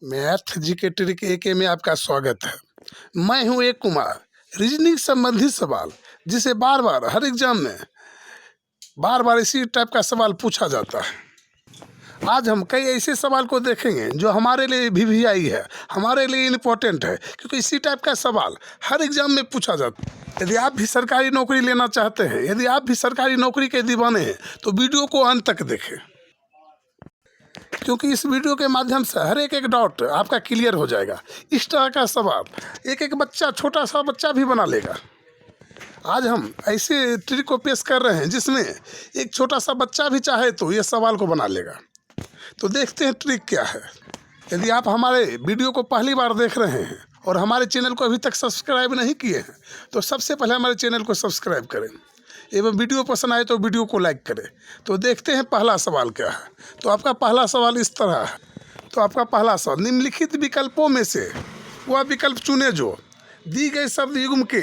Math GK trick एके में आपका स्वागत है। मैं हूं एक कुमार। रीजनिंग संबंधित सवाल जिसे बार बार हर एग्जाम में बार बार इसी टाइप का सवाल पूछा जाता है। आज हम कई ऐसे सवाल को देखेंगे जो हमारे लिए वीवीआई है, हमारे लिए इम्पोर्टेंट है, क्योंकि इसी टाइप का सवाल हर एग्जाम में पूछा जाता है। यदि आप भी सरकारी नौकरी लेना चाहते हैं, यदि आप भी सरकारी नौकरी के दीवाने हैं, तो वीडियो को अंत तक देखें, क्योंकि इस वीडियो के माध्यम से हर एक डाउट आपका क्लियर हो जाएगा। इस तरह का सवाल एक बच्चा, छोटा सा बच्चा भी बना लेगा। आज हम ऐसे ट्रिक को पेश कर रहे हैं जिसमें एक छोटा सा बच्चा भी चाहे तो ये सवाल को बना लेगा। तो देखते हैं ट्रिक क्या है। यदि आप हमारे वीडियो को पहली बार देख रहे हैं और हमारे चैनल को अभी तक सब्सक्राइब नहीं किए हैं, तो सबसे पहले हमारे चैनल को सब्सक्राइब करें एवं वीडियो पसंद आए तो वीडियो को लाइक करें। तो देखते हैं पहला सवाल क्या है। तो आपका पहला सवाल इस तरह है। तो आपका पहला सवाल, निम्नलिखित विकल्पों में से वह विकल्प चुने जो दी गई शब्द युग्म के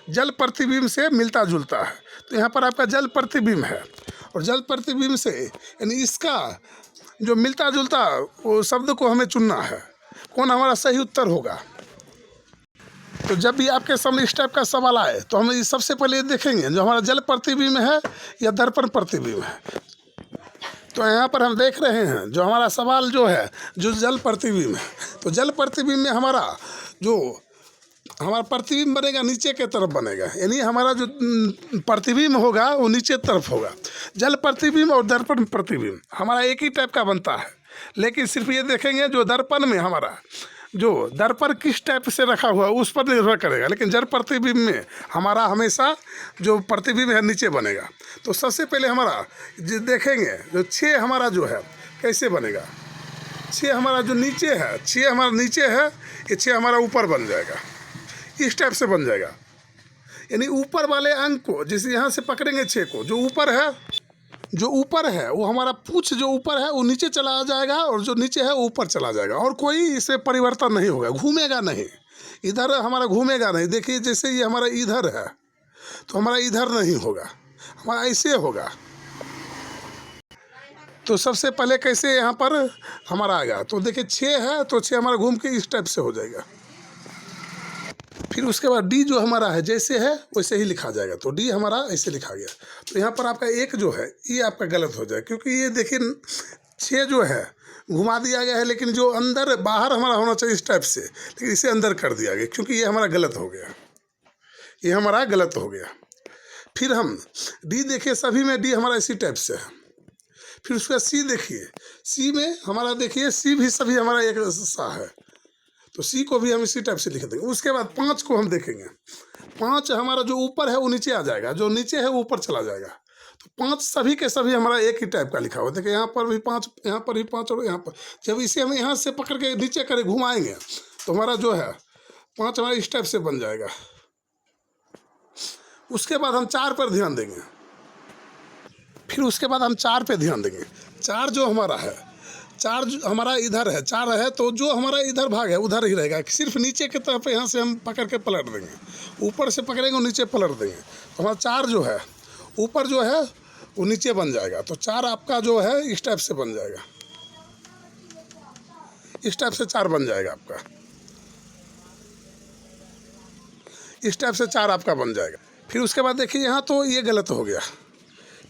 जल प्रतिबिंब से मिलता जुलता है। तो यहाँ पर आपका जल प्रतिबिंब है, और जल प्रतिबिंब से यानी इसका जो मिलता जुलता वो शब्द को हमें चुनना है। कौन हमारा सही उत्तर होगा। तो जब भी आपके सामने इस टाइप का सवाल आए तो हम सबसे पहले ये देखेंगे जो हमारा जल प्रतिबिंब है या दर्पण प्रतिबिंब है। तो यहाँ पर हम देख रहे हैं जो हमारा सवाल जो है, जो जल प्रतिबिंब है, तो जल प्रतिबिंब में हमारा प्रतिबिंब बनेगा नीचे के तरफ बनेगा, यानी हमारा जो प्रतिबिंब होगा वो नीचे तरफ होगा। जल प्रतिबिंब और दर्पण प्रतिबिंब हमारा एक ही टाइप का बनता है, लेकिन सिर्फ ये देखेंगे जो दर्पण में हमारा जो दर्पण किस टाइप से रखा हुआ है उस पर निर्भर करेगा, लेकिन जल प्रतिबिंब में हमारा हमेशा जो प्रतिबिंब है नीचे बनेगा। तो सबसे पहले हमारा देखेंगे जो 6 हमारा जो है कैसे बनेगा। 6 हमारा जो नीचे है, 6 हमारा नीचे है, ये 6 हमारा ऊपर बन जाएगा। इस टाइप से बन जाएगा, यानी ऊपर वाले अंक को जैसे यहाँ से पकड़ेंगे 6 को, जो ऊपर है वो हमारा पूछ जो ऊपर है वो नीचे चला जाएगा, और जो नीचे है वो ऊपर चला जाएगा, और कोई इसमें परिवर्तन नहीं होगा, घूमेगा नहीं, इधर हमारा घूमेगा नहीं। देखिए जैसे ये हमारा इधर है तो हमारा इधर नहीं होगा, हमारा ऐसे होगा। तो सबसे पहले कैसे यहाँ पर हमारा आएगा, तो देखिए 6 है तो 6 हमारा घूम के इस टाइप से हो जाएगा। फिर उसके बाद डी जो हमारा है जैसे है वैसे ही लिखा जाएगा, तो डी हमारा ऐसे लिखा गया। तो यहाँ पर आपका एक जो है ये आपका गलत हो जाए, क्योंकि ये देखिए 6 जो है घुमा दिया गया है, लेकिन जो अंदर बाहर हमारा होना चाहिए इस टाइप से, लेकिन इसे अंदर कर दिया गया, क्योंकि ये हमारा गलत हो गया, ये हमारा गलत हो गया। फिर हम डी देखिए, सभी में डी हमारा इसी टाइप से है। फिर उसका सी देखिए, सी में हमारा देखिए सी भी सभी हमारा एक सा है, तो सी को भी हम इसी टाइप से लिख देंगे। उसके बाद 5 को हम देखेंगे, 5 हमारा जो ऊपर है वो नीचे आ जाएगा, जो नीचे है वो ऊपर चला जाएगा। तो 5 सभी के सभी हमारा एक ही टाइप का लिखा हुआ है। देखिए यहाँ पर भी 5, यहाँ पर भी 5, और यहाँ पर जब इसे हम यहाँ से पकड़ के नीचे करें घुमाएंगे तो हमारा जो है 5 हमारा इस टाइप से बन जाएगा। उसके बाद हम 4 पर ध्यान देंगे। फिर उसके बाद हम 4 पे ध्यान देंगे। 4 जो हमारा है, 4 हमारा इधर है, 4 है तो जो हमारा इधर भाग है उधर ही रहेगा, सिर्फ नीचे की तरफ यहाँ से हम पकड़ के पलट देंगे, ऊपर से पकड़ेंगे और नीचे पलट देंगे, तो हमारा 4 जो है ऊपर जो है वो नीचे बन जाएगा। तो 4 आपका जो है इस टाइप से बन जाएगा, इस टाइप से 4 बन जाएगा आपका, इस टाइप से 4 आपका बन जाएगा। फिर उसके बाद देखिए यहाँ तो ये गलत हो गया।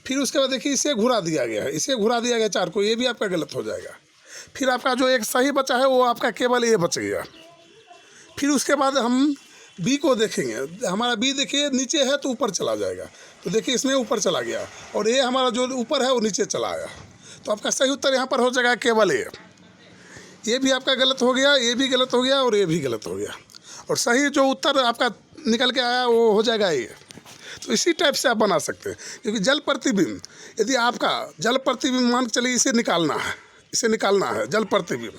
फिर उसके बाद देखिए इसे घुरा दिया गया है, इसे घुरा दिया गया 4 को, ये भी आपका गलत हो जाएगा। फिर आपका जो एक सही बचा है वो आपका केवल ये बच गया। फिर उसके बाद हम बी को देखेंगे। हमारा बी देखिए नीचे है तो ऊपर चला जाएगा, तो देखिए इसमें ऊपर चला गया, और ये हमारा जो ऊपर है वो नीचे चला आया। तो आपका सही उत्तर यहाँ पर हो जाएगा केवल ये भी आपका गलत हो गया, ये भी गलत हो गया, और ये भी गलत हो गया, और सही जो उत्तर आपका निकल के आया वो हो जाएगा ये। तो इसी टाइप से आप बना सकते हैं, क्योंकि जल प्रतिबिंब यदि आपका जल प्रतिबिंब मान के चलिए इसे निकालना है जल प्रतिबिंब,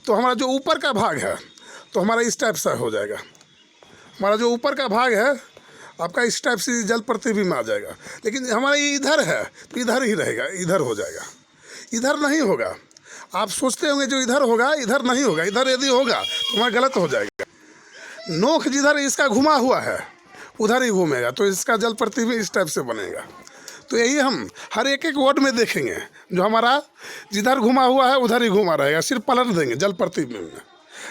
तो हमारा जो ऊपर का भाग है तो हमारा इस टाइप से हो जाएगा। हमारा जो ऊपर का भाग है आपका इस टाइप से जल प्रतिबिंब आ जाएगा, लेकिन हमारा ये इधर है तो इधर ही रहेगा, इधर हो जाएगा, इधर नहीं होगा। आप सोचते होंगे जो इधर होगा, इधर नहीं होगा, इधर यदि होगा तो हमारा गलत हो जाएगा। नोक जिधर इसका घुमा हुआ है उधर ही घूमेगा, तो इसका जल प्रतिबिंब इस टाइप से बनेगा। तो यही हम हर एक एक वर्ड में देखेंगे। जो हमारा जिधर घुमा हुआ है उधर ही घुमा रहेगा, सिर्फ पलट देंगे जल प्रतिबिंब में।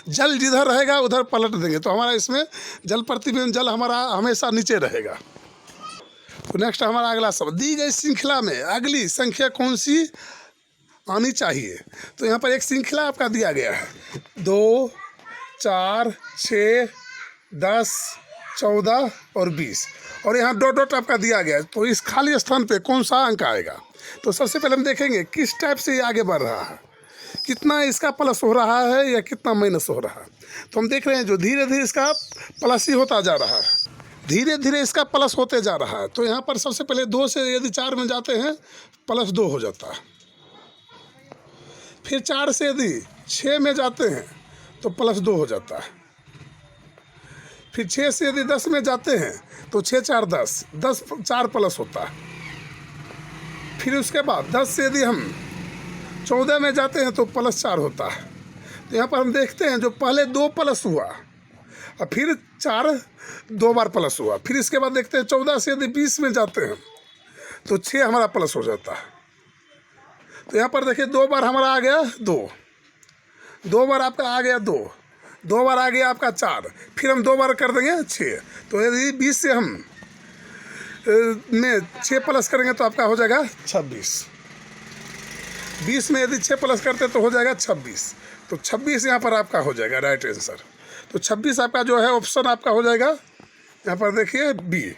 जल जिधर रहेगा उधर पलट देंगे, तो हमारा इसमें जल प्रतिबिंब, जल हमारा हमेशा नीचे रहेगा। तो नेक्स्ट हमारा अगला शब्द, दी गई श्रृंखला में अगली संख्या कौन सी आनी चाहिए। तो यहाँ पर एक श्रृंखला आपका दिया गया है 2, 4, 6, 10, 14 और 20, और यहाँ डॉट डॉट आपका दिया गया है। तो इस खाली स्थान पे कौन सा अंक आएगा। तो सबसे पहले हम देखेंगे किस टाइप से ये आगे बढ़ रहा है, कितना इसका प्लस हो रहा है या कितना माइनस हो रहा है। तो हम देख रहे हैं जो धीरे धीरे इसका प्लस ही होता जा रहा है, धीरे धीरे इसका प्लस होते जा रहा है। तो यहाँ पर सबसे पहले 2 से यदि 4 में जाते हैं +2 हो जाता है, फिर 4 से यदि 6 में जाते हैं तो +2 हो जाता है, फिर 6 से यदि 10 में जाते हैं तो 6 4 10, 10 4 प्लस होता है। फिर उसके बाद 10 से यदि हम 14 में जाते हैं तो +4 होता है। तो यहाँ पर हम देखते हैं जो पहले 2 प्लस हुआ और फिर 4 2 बार प्लस हुआ, फिर इसके बाद देखते हैं 14 से यदि 20 में जाते हैं तो 6 हमारा प्लस हो जाता है। तो यहाँ पर देखिए 2 बार हमारा आ गया 2 बार आपका आ गया 2 बार आ गया आपका 4, फिर हम 2 बार कर देंगे 6। तो यदि 20 से हम में 6 प्लस करेंगे तो आपका हो जाएगा 26। 20 में यदि 6 प्लस करते तो हो जाएगा 26। तो 26 यहाँ पर आपका हो जाएगा राइट आंसर। तो 26 आपका जो है ऑप्शन आपका हो जाएगा, यहाँ पर देखिए बी,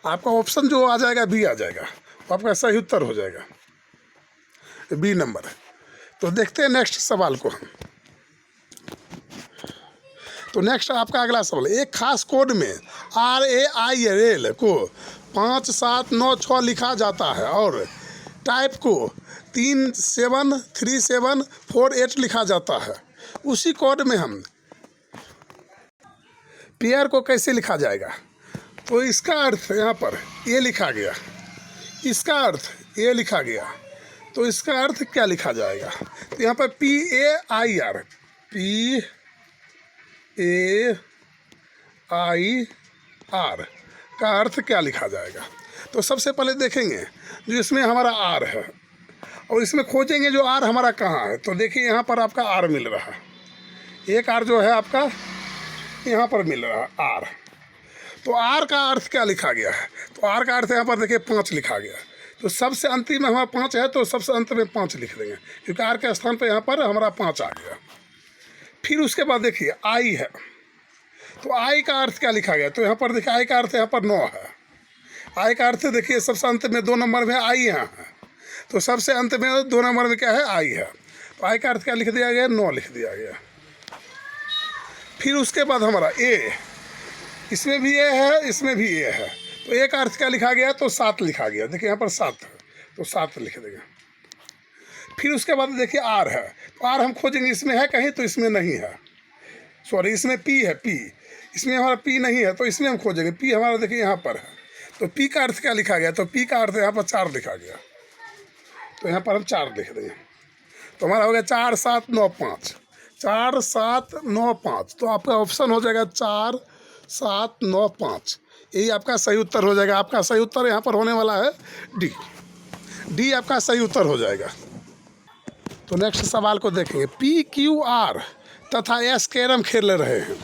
आपका ऑप्शन जो आ जाएगा बी आ जाएगा, तो आपका सही उत्तर हो जाएगा बी नंबर। तो देखते हैं नेक्स्ट सवाल को हम। तो नेक्स्ट आपका अगला सवाल, एक खास कोड में RAIL को 5 7 9 6 लिखा जाता है और टाइप को 3 7 3 7 4 8 लिखा जाता है। उसी कोड में हम पेयर को कैसे लिखा जाएगा। तो इसका अर्थ यहाँ पर ये लिखा गया, इसका अर्थ ये लिखा गया, तो इसका अर्थ क्या लिखा जाएगा। तो यहाँ पर PAIR का अर्थ क्या लिखा जाएगा। तो सबसे पहले देखेंगे जो इसमें हमारा R है और इसमें खोजेंगे जो R हमारा कहाँ है। तो देखिए यहाँ पर आपका R मिल रहा है, एक R जो है आपका यहाँ पर मिल रहा है R। तो R का अर्थ क्या लिखा गया है। तो R का अर्थ यहाँ पर देखिए 5 लिखा गया। तो सबसे अंतिम में हमारा 5 है तो सबसे अंत में 5 लिख देंगे, क्योंकि R के स्थान पर यहाँ पर हमारा 5 आ गया। फिर उसके बाद देखिए I है, तो I का अर्थ क्या लिखा गया। तो यहाँ पर देखिए I का अर्थ यहाँ पर 9 है। I का अर्थ देखिए सबसे अंत में 2 नंबर में I यहाँ है, तो सबसे अंत में 2 नंबर में क्या है I है। तो I का अर्थ क्या लिख दिया गया, 9 लिख दिया गया। फिर उसके बाद हमारा A, इसमें भी A है, इसमें भी A है। तो A का अर्थ क्या लिखा गया, तो 7 लिखा गया। देखिए यहाँ पर 7 है तो 7 लिख देंगे। फिर उसके बाद देखिए R है, तो R हम खोजेंगे इसमें है कहीं, तो इसमें नहीं है, सॉरी इसमें P है, P इसमें हमारा P नहीं है, तो इसमें हम खोजेंगे। P हमारा देखिए यहाँ पर है, तो P का अर्थ क्या लिखा गया। तो P का अर्थ यहाँ पर 4 लिखा गया, तो यहाँ पर हम 4 लिख देंगे। तो हमारा हो गया 4 7 9 5, 4 7 9 5। तो आपका ऑप्शन हो जाएगा 4 7 9 5, यही आपका सही उत्तर हो जाएगा। आपका सही उत्तर यहाँ पर होने वाला है डी आपका सही उत्तर हो जाएगा। तो नेक्स्ट सवाल को देखेंगे, PQR तथा S कैरम खेल रहे हैं।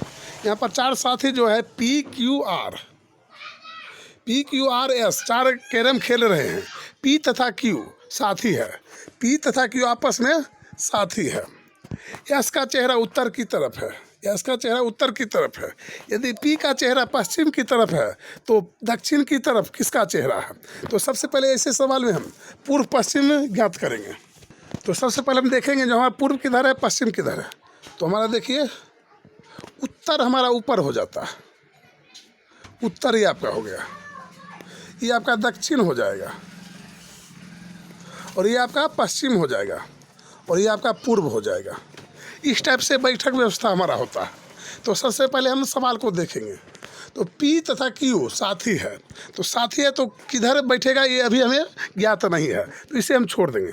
यहाँ पर 4 साथी जो है PQR S 4 कैरम खेल रहे हैं। P तथा Q साथी है, P तथा Q आपस में साथी है। S का चेहरा उत्तर की तरफ है, S का चेहरा उत्तर की तरफ है। यदि P का चेहरा पश्चिम की तरफ है तो दक्षिण की तरफ किसका चेहरा है। तो सबसे पहले ऐसे सवाल में हम पूर्व पश्चिम ज्ञात करेंगे। तो सबसे पहले हम देखेंगे जो हमारा पूर्व किधर है, पश्चिम किधर है। तो हमारा देखिए उत्तर हमारा ऊपर हो जाता है, उत्तर ही आपका हो गया, ये आपका दक्षिण हो जाएगा, और ये आपका पश्चिम हो जाएगा, और ये आपका पूर्व हो जाएगा। इस टाइप से बैठक व्यवस्था हमारा होता है। तो सबसे पहले हम सवाल को देखेंगे। तो P तथा Q साथी है, तो साथी है तो किधर बैठेगा ये अभी हमें ज्ञात नहीं है, तो इसे हम छोड़ देंगे,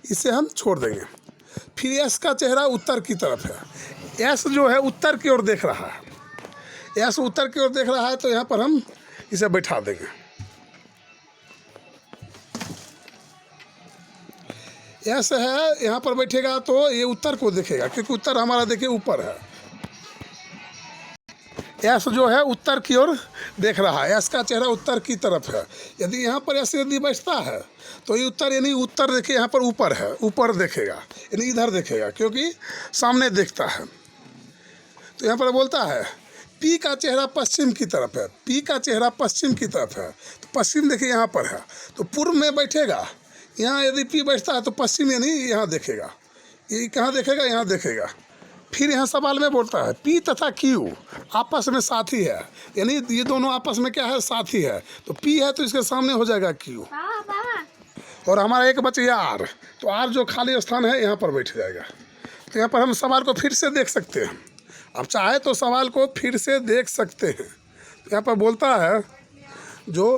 इसे हम छोड़ देंगे। फिर S का चेहरा उत्तर की तरफ है, S जो है उत्तर की ओर देख रहा है, S उत्तर की ओर देख रहा है, तो यहाँ पर हम इसे बैठा देंगे। एस है, यहाँ पर बैठेगा तो ये उत्तर को देखेगा, क्योंकि उत्तर हमारा देखिए ऊपर है। एस जो है उत्तर की ओर देख रहा है, एस का चेहरा उत्तर की तरफ है। यदि यहाँ पर एस यदि बैठता है तो ये उत्तर, यानी उत्तर देखिए यहाँ पर ऊपर है, ऊपर देखेगा, यानी इधर देखेगा, क्योंकि सामने देखता है। तो यहाँ पर बोलता है पी का चेहरा पश्चिम की तरफ है, पी का चेहरा पश्चिम की तरफ है, तो पश्चिम देखिए यहाँ पर है, तो पूर्व में बैठेगा। यहाँ यदि पी बैठता है तो पश्चिम यानी यहाँ देखेगा, ये कहाँ देखेगा, यहाँ देखेगा। फिर यहाँ सवाल में बोलता है पी तथा क्यू आपस में साथी है, यानी ये दोनों आपस में क्या है, साथी है। तो पी है तो इसके सामने हो जाएगा क्यू, और हमारा एक बच गया आर, तो आर जो खाली स्थान है यहाँ पर बैठ जाएगा। तो यहाँ पर हम सवाल को फिर से देख सकते हैं, आप चाहे तो सवाल को फिर से देख सकते हैं। यहाँ पर बोलता है जो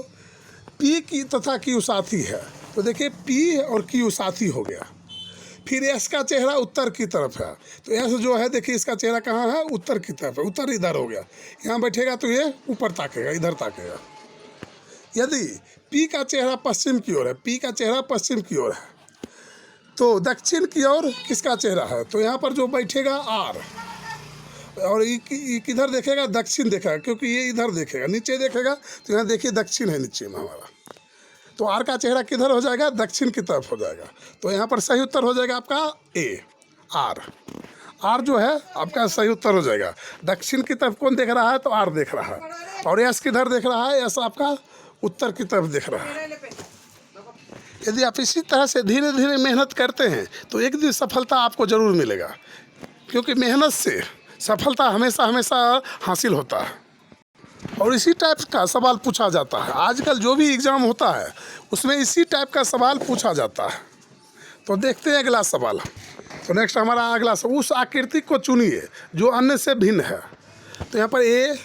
पी की तथा क्यू साथी है, तो देखिए पी और क्यू साथी हो गया। फिर एस का चेहरा उत्तर की तरफ है, तो एस जो है देखिए इसका चेहरा कहाँ है, उत्तर की तरफ है, उत्तर इधर हो गया। यहाँ बैठेगा तो ये ऊपर ताकेगा, इधर ताकेगा। यदि पी का चेहरा पश्चिम की ओर है, पी का चेहरा पश्चिम की ओर है, तो दक्षिण की ओर किसका चेहरा है, तो यहाँ पर जो बैठेगा आर, और ये किधर देखेगा, दक्षिण देखेगा, क्योंकि ये इधर देखेगा। नीचे देखेगा तो यहाँ देखिए दक्षिण है नीचे में हमारा, तो आर का चेहरा किधर हो जाएगा, दक्षिण की तरफ हो जाएगा। तो यहाँ पर सही उत्तर हो जाएगा आपका ए, आर। आर जो है आपका सही उत्तर हो जाएगा। दक्षिण की तरफ कौन देख रहा है, तो आर देख रहा है। और एस किधर देख रहा है, एस आपका उत्तर की तरफ देख रहा है। यदि आप इसी तरह से धीरे धीरे मेहनत करते हैं तो एक दिन सफलता आपको ज़रूर मिलेगा, क्योंकि मेहनत से सफलता हमेशा हमेशा हासिल होता है। और इसी टाइप का सवाल पूछा जाता है। आजकल जो भी एग्ज़ाम होता है उसमें इसी टाइप का सवाल पूछा जाता है। तो देखते हैं अगला सवाल। तो नेक्स्ट हमारा अगला सवाल, उस आकृति को चुनिए जो अन्य से भिन्न है। तो यहाँ पर ए,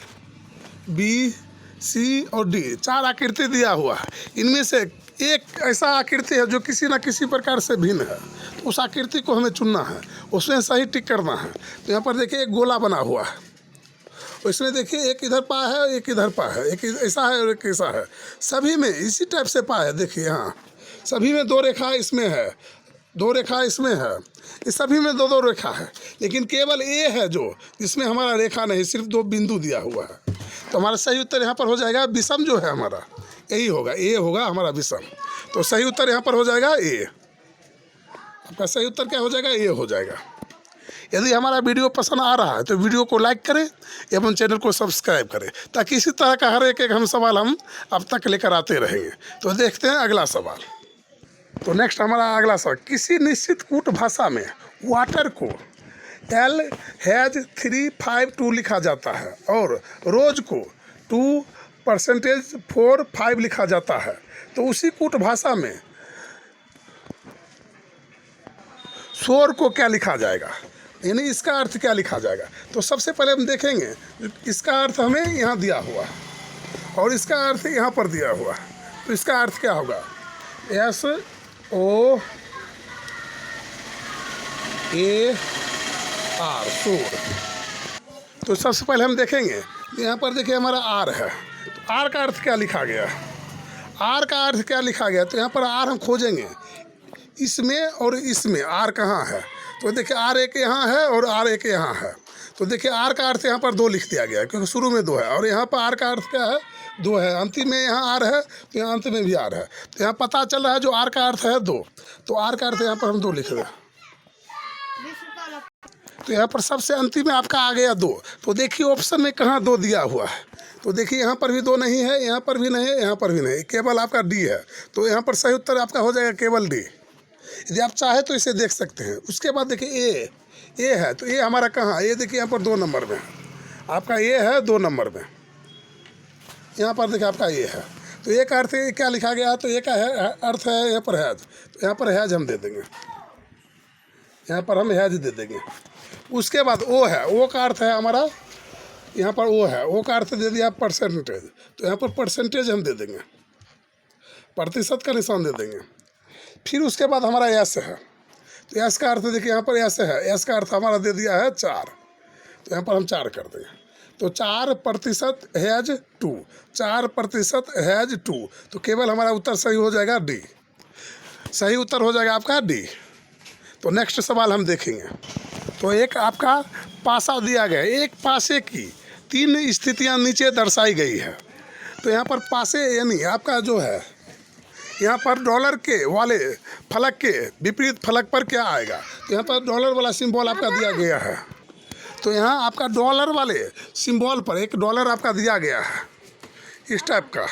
बी, सी और डी 4 आकृति दिया हुआ है। इनमें से एक ऐसा आकृति है जो किसी न किसी प्रकार से भिन्न है, तो उस आकृति को हमें चुनना है, उसमें सही टिक करना है। तो यहाँ पर देखिए एक गोला बना हुआ है, इसमें देखिए एक इधर पा है, एक इधर पा है, एक ऐसा है और एक ऐसा है। सभी में इसी टाइप से पा है, देखिए यहाँ सभी में 2 रेखा इसमें है, 2 रेखा इसमें है, इस सभी में 2-2 रेखा है। लेकिन केवल ए है जो जिसमें हमारा रेखा नहीं, सिर्फ 2 बिंदु दिया हुआ है। तो हमारा सही उत्तर यहाँ पर हो जाएगा विषम जो है हमारा, यही होगा, ए होगा हमारा विषम। तो सही उत्तर यहाँ पर हो जाएगा ए। आपका सही उत्तर क्या हो जाएगा, ए हो जाएगा। यदि हमारा वीडियो पसंद आ रहा है तो वीडियो को लाइक करें एवं चैनल को सब्सक्राइब करें, ताकि इसी तरह का हर एक हम सवाल हम अब तक लेकर आते रहेंगे। तो देखते हैं अगला सवाल। तो नेक्स्ट हमारा अगला सवाल, किसी निश्चित कूट भाषा में वाटर को L हैज 352 लिखा जाता है और रोज को 2% 45 लिखा जाता है। तो उसी कूट भाषा में शोर को क्या लिखा जाएगा, यानी इसका अर्थ क्या लिखा जाएगा। तो सबसे पहले हम देखेंगे इसका अर्थ हमें यहाँ दिया हुआ है और इसका अर्थ यहाँ पर दिया हुआ है। तो इसका अर्थ क्या होगा, SOAR, शोर। तो सबसे पहले हम देखेंगे यहाँ पर देखिए हमारा आर है, तो आर का अर्थ क्या लिखा गया, आर का अर्थ क्या लिखा गया। तो यहाँ पर आर हम खोजेंगे इसमें और इसमें, आर कहाँ है। तो देखिए आर एक यहाँ है और आर एक यहाँ है। तो देखिए आर का अर्थ यहाँ पर 2 लिख दिया गया है, क्योंकि शुरू में 2 है, और यहाँ पर आर का अर्थ क्या है, 2 है। अंतिम में यहाँ आर है तो यहाँ अंत में भी आर है। तो यहाँ पता चल रहा है जो आर का अर्थ है 2, तो आर का अर्थ यहाँ पर हम 2 लिख दें। तो यहाँ पर सबसे अंतिम में आपका आ गया 2। तो देखिए ऑप्शन में कहाँ 2 दिया हुआ है। तो देखिए यहाँ पर भी 2 नहीं है, यहाँ पर भी नहीं है, यहाँ पर भी नहीं, केवल आपका डी है। तो यहाँ पर सही उत्तर आपका हो जाएगा केवल डी। यदि आप चाहे तो इसे देख सकते हैं। उसके बाद देखिए ए है, तो ए हमारा कहाँ, ये देखिए यहाँ पर 2 नंबर में है, आपका ए है 2 नंबर में, यहाँ पर देखिए आपका ए है। तो एक अर्थ क्या लिखा गया है, तो एक अर्थ है यहाँ पर हैज, तो यहाँ पर हैज हम दे देंगे, यहाँ पर हम हैज दे देंगे। उसके बाद ओ है, ओ का अर्थ है हमारा, यहाँ पर ओ है, ओ का अर्थ दे दिया परसेंटेज, तो यहाँ पर परसेंटेज हम दे देंगे, प्रतिशत का निशान दे देंगे। फिर उसके बाद हमारा एस है, तो एस का अर्थ देखिए यहाँ पर एस है, एस का अर्थ हमारा दे दिया है 4, तो यहाँ पर हम 4 कर देंगे। तो 4% हैज 2, 4% हैज 2, तो केवल हमारा उत्तर सही हो जाएगा डी। सही उत्तर हो जाएगा आपका डी। तो नेक्स्ट सवाल हम देखेंगे। तो एक आपका पासा दिया गया, एक पासे की 3 स्थितियां नीचे दर्शाई गई है। तो यहाँ पर पासे यानी आपका जो है, यहाँ पर डॉलर के वाले फलक के विपरीत फलक पर क्या आएगा। तो यहाँ पर डॉलर वाला सिंबल आपका दिया गया है। तो यहाँ आपका डॉलर वाले सिंबल पर एक डॉलर आपका दिया गया है इस टाइप का।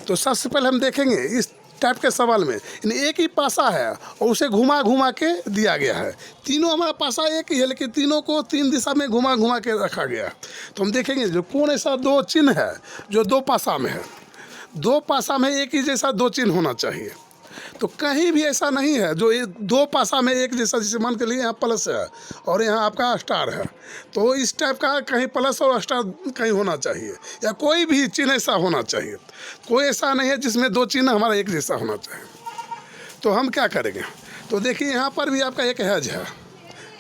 तो सबसे पहले हम देखेंगे इस टाइप के सवाल में एक ही पासा है और उसे घुमा घुमा के दिया गया है। तीनों हमारा पासा एक ही है, लेकिन तीनों को 3 दिशा में घुमा घुमा के रखा गया। तो हम देखेंगे जो कौन ऐसा 2 चिन्ह है जो 2 पासा में है। 2 पासा में एक ही जैसा 2 चिन्ह होना चाहिए। तो कहीं भी ऐसा नहीं है जो 2 पासा में एक जैसा, जैसे मान के लिए यहाँ प्लस है और यहाँ आपका स्टार है, तो इस टाइप का कहीं प्लस और स्टार कहीं होना चाहिए, या कोई भी चिन्ह ऐसा होना चाहिए। कोई ऐसा नहीं है जिसमें 2 चिन्ह हमारा एक जैसा होना चाहिए। तो हम क्या करेंगे, तो देखिए यहाँ पर भी आपका एक हैज है,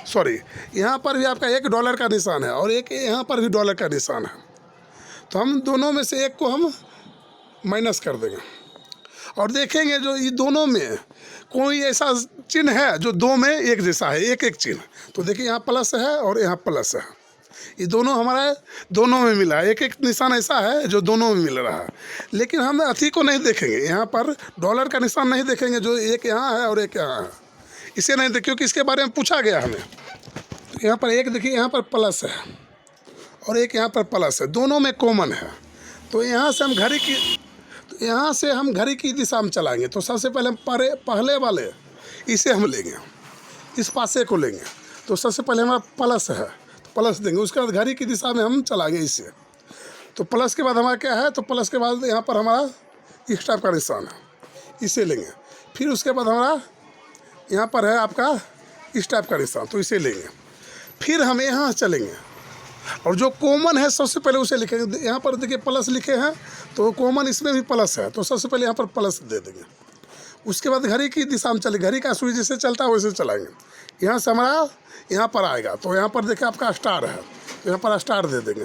सॉरी यहाँ पर भी आपका एक डॉलर का निशान है और एक यहाँ पर भी डॉलर का निशान है। तो हम दोनों में से एक को हम माइनस कर देंगे और देखेंगे जो ये दोनों में कोई ऐसा चिन्ह है जो 2 में एक जैसा है, एक एक चिन्ह। तो देखिए यहाँ प्लस है और यहाँ प्लस है, ये दोनों हमारा दोनों में मिला है। एक एक निशान ऐसा है जो दोनों में मिल रहा है। लेकिन हम अथी को नहीं देखेंगे, यहाँ पर डॉलर का निशान नहीं देखेंगे जो एक यहाँ है और एक यहाँ है, इसे नहीं देखें क्योंकि इसके बारे में पूछा गया हमें। तो यहाँ पर एक देखिए यहाँ पर प्लस है और एक यहाँ पर प्लस है, दोनों में कॉमन है। तो यहाँ से हम घड़ी की दिशा में चलाएंगे। तो सबसे पहले हम पहले वाले इसे हम लेंगे, इस पासे को लेंगे। तो सबसे पहले हमारा प्लस है तो प्लस देंगे, उसके बाद घड़ी की दिशा में हम चलाएंगे इसे। तो प्लस के बाद हमारा क्या है, तो प्लस के बाद यहाँ पर हमारा इस टाइप का निशान है, इसे लेंगे। फिर उसके बाद हमारा यहाँ पर है आपका इस टाइप का निशान, तो इसे लेंगे। फिर हम यहाँ चलेंगे और जो कॉमन है सबसे पहले उसे लिखेंगे। यहाँ पर देखिए प्लस लिखे हैं तो कॉमन इसमें भी प्लस है, तो सबसे पहले यहाँ पर प्लस दे देंगे। उसके बाद घड़ी की दिशा में चले, घड़ी का सुई जैसे चलता है वैसे चलाएंगे। यहाँ से हमारा यहाँ पर आएगा, तो यहाँ पर देखिए आपका स्टार है, तो यहाँ पर स्टार दे देंगे।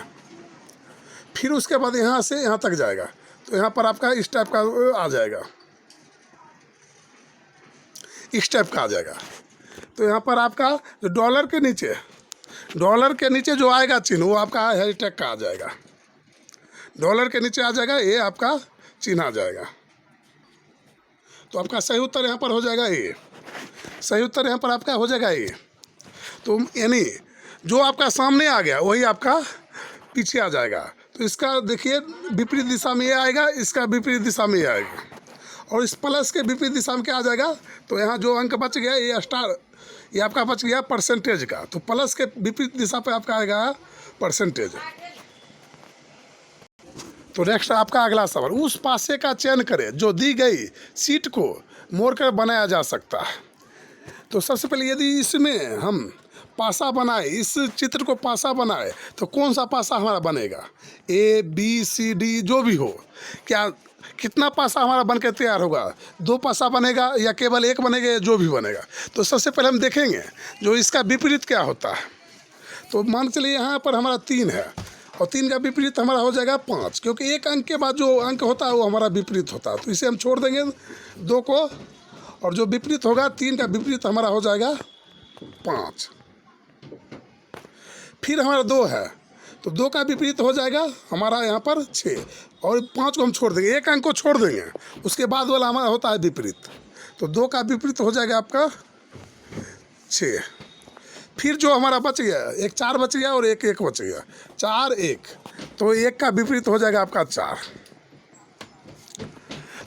फिर उसके बाद यहाँ से यहाँ तक जाएगा, तो यहाँ पर आपका इस टाइप का आ जाएगा, इस टाइप का आ जाएगा। तो यहाँ पर आपका जो डॉलर के नीचे जो आएगा चिन्ह वो आपका हैशटैग का आ जाएगा। डॉलर के नीचे आ जाएगा, ये आपका चिन्ह आ जाएगा। तो आपका सही उत्तर यहाँ पर हो जाएगा ए, सही उत्तर यहाँ पर आपका हो जाएगा ए। तो यानी जो आपका सामने आ गया वही आपका पीछे आ जाएगा। तो इसका देखिए विपरीत दिशा में ये आएगा, इसका विपरीत दिशा में ये आएगा, और इस प्लस के विपरीत दिशा में क्या आ जाएगा। तो यहाँ जो अंक बच गया ये स्टार, ये आपका बच गया परसेंटेज का। तो प्लस के विपरीत दिशा पे आपका आएगा परसेंटेज। तो नेक्स्ट आपका अगला सवाल, उस पासे का चयन करें जो दी गई सीट को मोड़कर बनाया जा सकता है। तो सबसे पहले यदि इसमें हम पासा बनाए, इस चित्र को पासा बनाए, तो कौन सा पासा हमारा बनेगा, ए बी सी डी जो भी हो, क्या कितना पासा हमारा बन के तैयार होगा, 2 पासा बनेगा या केवल 1 बनेगा, जो भी बनेगा। तो सबसे पहले हम देखेंगे जो इसका विपरीत क्या होता है। तो मान चलिए यहाँ पर हमारा 3 है और 3 का विपरीत हमारा हो जाएगा 5, क्योंकि एक अंक के बाद जो अंक होता है वो हमारा विपरीत होता है। तो इसे हम छोड़ देंगे 2 को, और जो विपरीत होगा 3 का विपरीत हमारा हो जाएगा 5। फिर हमारा 2 है तो 2 का विपरीत हो जाएगा हमारा यहाँ पर 6, और 5 को हम छोड़ देंगे, एक अंक को छोड़ देंगे, उसके बाद वाला हमारा होता है विपरीत। तो 2 का विपरीत हो जाएगा आपका 6। फिर जो हमारा बच गया, एक 4 बच गया और एक 1 बच गया, 4 1, तो 1 का विपरीत हो जाएगा आपका 4।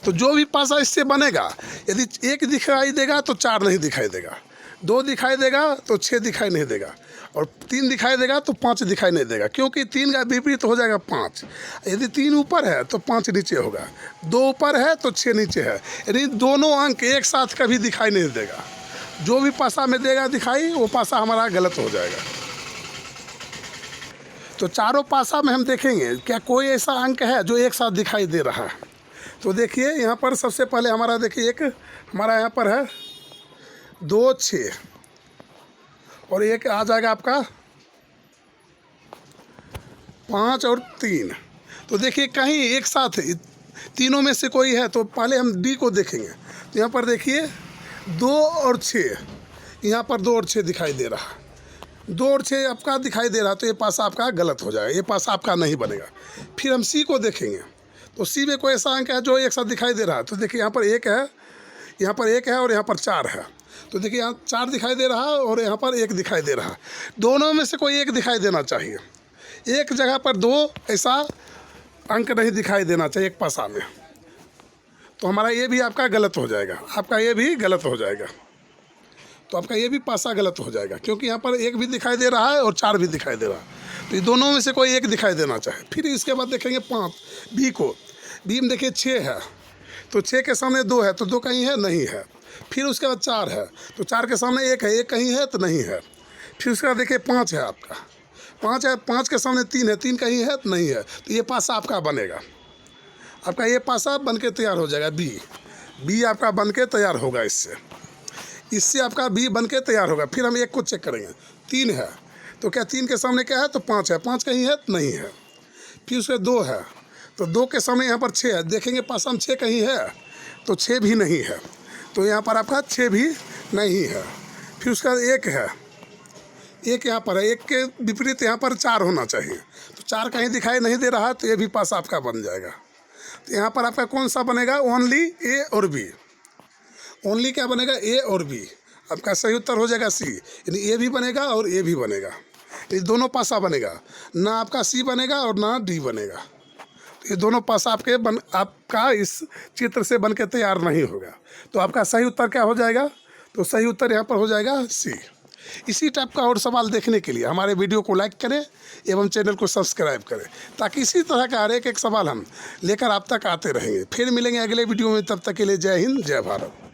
तो जो भी पासा इससे बनेगा, यदि 1 दिखाई देगा तो 4 नहीं दिखाई देगा, 2 दिखाई देगा तो 6 दिखाई नहीं देगा, और 3 दिखाई देगा तो 5 दिखाई नहीं देगा, क्योंकि 3 का विपरीत हो जाएगा 5। यदि 3 ऊपर है तो 5 नीचे होगा, 2 ऊपर है तो 6 नीचे है, यानी दोनों अंक एक साथ कभी दिखाई नहीं देगा। जो भी पासा में देगा दिखाई, वो पासा हमारा गलत हो जाएगा। तो चारों पासा में हम देखेंगे क्या कोई ऐसा अंक है जो एक साथ दिखाई दे रहा है। तो देखिए यहाँ पर सबसे पहले हमारा देखिए एक हमारा यहाँ पर है 2 6, और एक आ जाएगा आपका 5 और 3। तो देखिए कहीं एक साथ तीनों में से कोई है, तो पहले हम डी को देखेंगे। तो यहाँ पर देखिए 2 और 6, यहाँ पर 2 और 6 दिखाई दे रहा, 2 और 6 आपका दिखाई दे रहा, तो ये पासा आपका गलत हो जाएगा, ये पासा आपका नहीं बनेगा। फिर हम सी को देखेंगे, तो सी में कोई ऐसा अंक है जो एक साथ दिखाई दे रहा है, तो देखिए यहाँ पर 1 है, यहाँ पर 1 है और यहाँ पर 4 है। तो देखिए यहाँ 4 दिखाई दे रहा है और यहाँ पर 1 दिखाई दे रहा है। दोनों में से कोई एक दिखाई देना चाहिए, एक जगह पर 2 ऐसा अंक नहीं दिखाई देना चाहिए एक पासा में, तो हमारा ये भी आपका गलत हो जाएगा, आपका ये भी गलत हो जाएगा। तो आपका ये भी पासा गलत हो जाएगा, क्योंकि यहाँ पर 1 भी दिखाई दे रहा है और 4 भी दिखाई दे रहा है, तो ये दोनों में से कोई एक दिखाई देना चाहिए। फिर इसके बाद देखेंगे 5 बी को, बी में देखिए 6 है, तो 6 के सामने 2 है, तो 2 कहीं है, नहीं है। फिर उसके बाद 4 है, तो 4 के सामने 1 है, 1 कहीं है, तो नहीं है। फिर उसके बाद देखिए 5 है, आपका 5 है, 5 के सामने 3 है, 3 कहीं है, तो नहीं है। तो ये पासा आपका बनेगा, आपका ये पासा बन के तैयार हो जाएगा। बी आपका बन के तैयार होगा, इससे आपका बी बन के तैयार होगा। फिर हम 1 को चेक करेंगे, 3 है, तो क्या 3 के सामने क्या है, तो 5 है, 5 कहीं है, तो नहीं है। फिर उसके 2 है, तो 2 के सामने यहाँ पर 6 है, देखेंगे पासा में 6 कहीं है, तो 6 भी नहीं है, तो यहाँ पर आपका 6 भी नहीं है। फिर उसका 1 है, 1 यहाँ पर है, 1 के विपरीत यहाँ पर 4 होना चाहिए, तो 4 कहीं दिखाई नहीं दे रहा, तो ये भी पासा आपका बन जाएगा। तो यहाँ पर आपका कौन सा बनेगा, ओनली ए और बी, ओनली क्या बनेगा, ए और बी। आपका सही उत्तर हो जाएगा सी, यानी ए भी बनेगा और ए भी बनेगा, ये दोनों पासा बनेगा, ना आपका सी बनेगा और ना डी बनेगा। ये दोनों पासा आपका इस चित्र से बन के तैयार नहीं होगा। तो आपका सही उत्तर क्या हो जाएगा, तो सही उत्तर यहाँ पर हो जाएगा सी। इसी टाइप का और सवाल देखने के लिए हमारे वीडियो को लाइक करें एवं चैनल को सब्सक्राइब करें, ताकि इसी तरह का हर एक सवाल हम लेकर आप तक आते रहेंगे। फिर मिलेंगे अगले वीडियो में, तब तक के लिए जय हिंद, जय भारत।